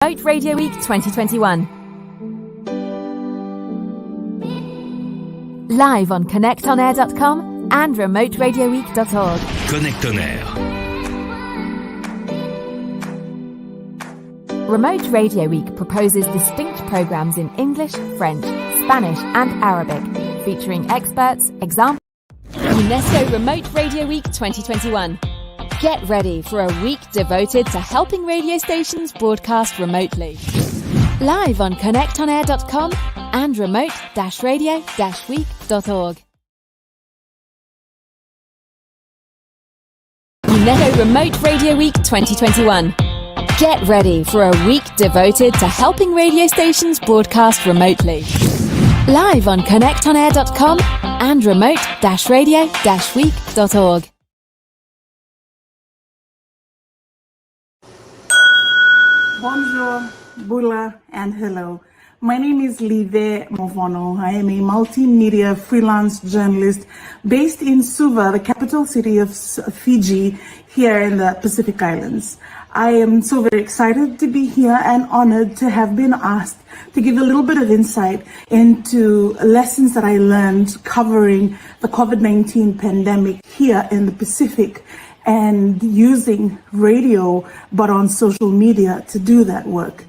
Remote Radio Week 2021. Live on connectonair.com and remoteradioweek.org. Connect on Air. Remote Radio Week proposes distinct programs in English, French, Spanish and Arabic, featuring experts, examples. UNESCO Remote Radio Week 2021. Get ready for a week devoted to helping radio stations broadcast remotely. Live on connectonair.com and remote-radio-week.org. UNESCO Remote Radio Week 2021. Get ready for a week devoted to helping radio stations broadcast remotely. Live on connectonair.com and remote-radio-week.org. Bonjour, Bula, and hello. My name is Lice Movono. I am a multimedia freelance journalist based in Suva, the capital city of Fiji, here in the Pacific Islands. I am so very excited to be here and honored to have been asked to give a little bit of insight into lessons that I learned covering the COVID-19 pandemic here in the Pacific, and using radio, but on social media to do that work.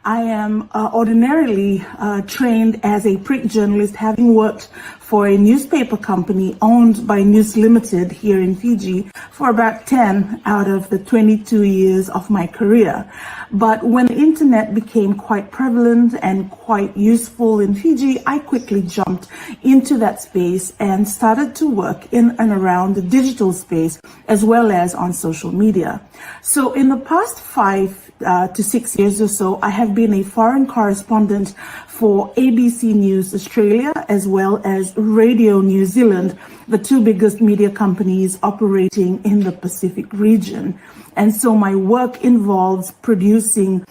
I am ordinarily trained as a print journalist, having worked for a newspaper company owned by News Limited here in Fiji for about 10 out of the 22 years of my career. But when the internet became quite prevalent and quite useful in Fiji, I quickly jumped into that space and started to work in and around the digital space as well as on social media. So in the past 5 to 6 years or so, I have been a foreign correspondent for ABC News Australia as well as Radio New Zealand, the two biggest media companies operating in the Pacific region. And so my work involves producing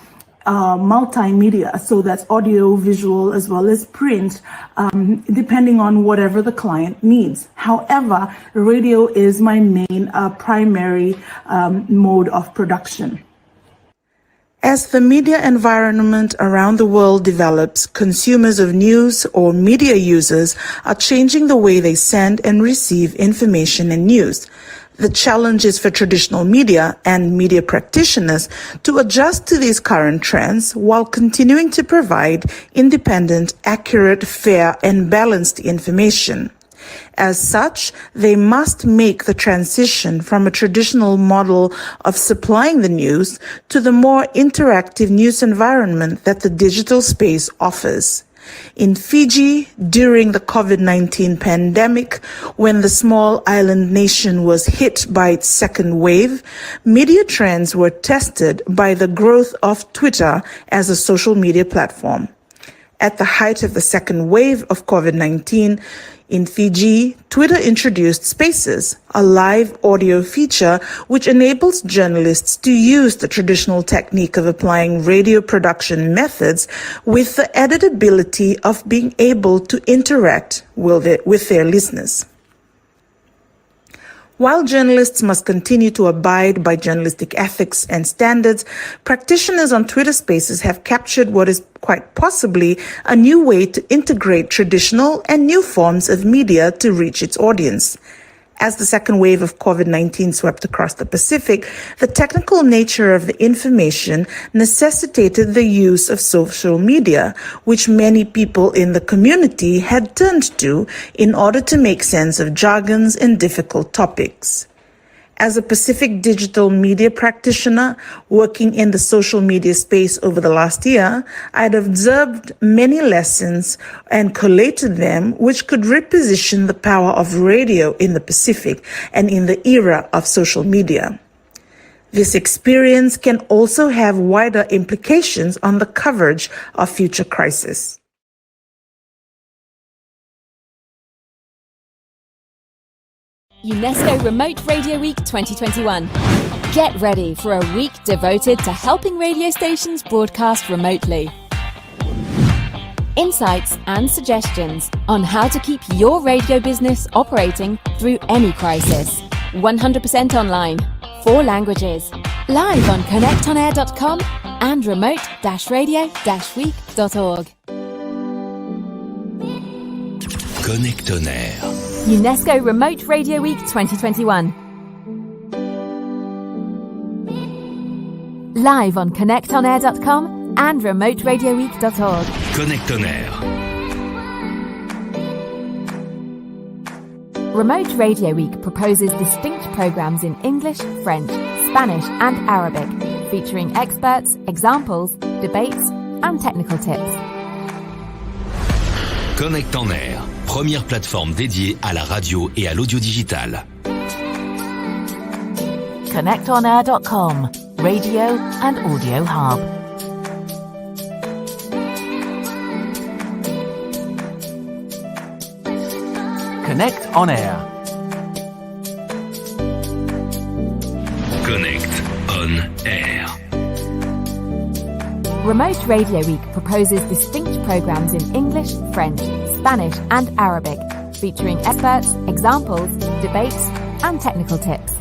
multimedia, so that's audio, visual, as well as print, depending on whatever the client needs. However, radio is my main primary mode of production. As the media environment around the world develops, consumers of news or media users are changing the way they send and receive information and news. The challenge is for traditional media and media practitioners to adjust to these current trends while continuing to provide independent, accurate, fair, and balanced information. As such, they must make the transition from a traditional model of supplying the news to the more interactive news environment that the digital space offers. In Fiji, during the COVID-19 pandemic, when the small island nation was hit by its second wave, media trends were tested by the growth of Twitter as a social media platform. At the height of the second wave of COVID-19, in Fiji, Twitter introduced Spaces, a live audio feature which enables journalists to use the traditional technique of applying radio production methods with the added ability of being able to interact with their listeners. While journalists must continue to abide by journalistic ethics and standards, practitioners on Twitter Spaces have captured what is quite possibly a new way to integrate traditional and new forms of media to reach its audience. As the second wave of COVID-19 swept across the Pacific, the technical nature of the information necessitated the use of social media, which many people in the community had turned to in order to make sense of jargons and difficult topics. As a Pacific digital media practitioner working in the social media space over the last year, I had observed many lessons and collated them which could reposition the power of radio in the Pacific and in the era of social media. This experience can also have wider implications on the coverage of future crises. UNESCO Remote Radio Week 2021. Get ready for a week devoted to helping radio stations broadcast remotely. Insights and suggestions on how to keep your radio business operating through any crisis. 100% online, 4 languages. Live on connectonair.com and remote-radio-week.org. Connect on Air. UNESCO Remote Radio Week 2021. Live on connectonair.com and remoteradioweek.org. Connect on Air. Remote Radio Week proposes distinct programs in English, French, Spanish and Arabic, featuring experts, examples, debates and technical tips. Connect on Air, première plateforme dédiée à la radio et à l'audio digital. connectonair.com, radio and audio hub. Connect on Air. Connect on Air. Remote Radio Week proposes distinct programs in English, French, Spanish and Arabic, featuring experts, examples, debates and technical tips.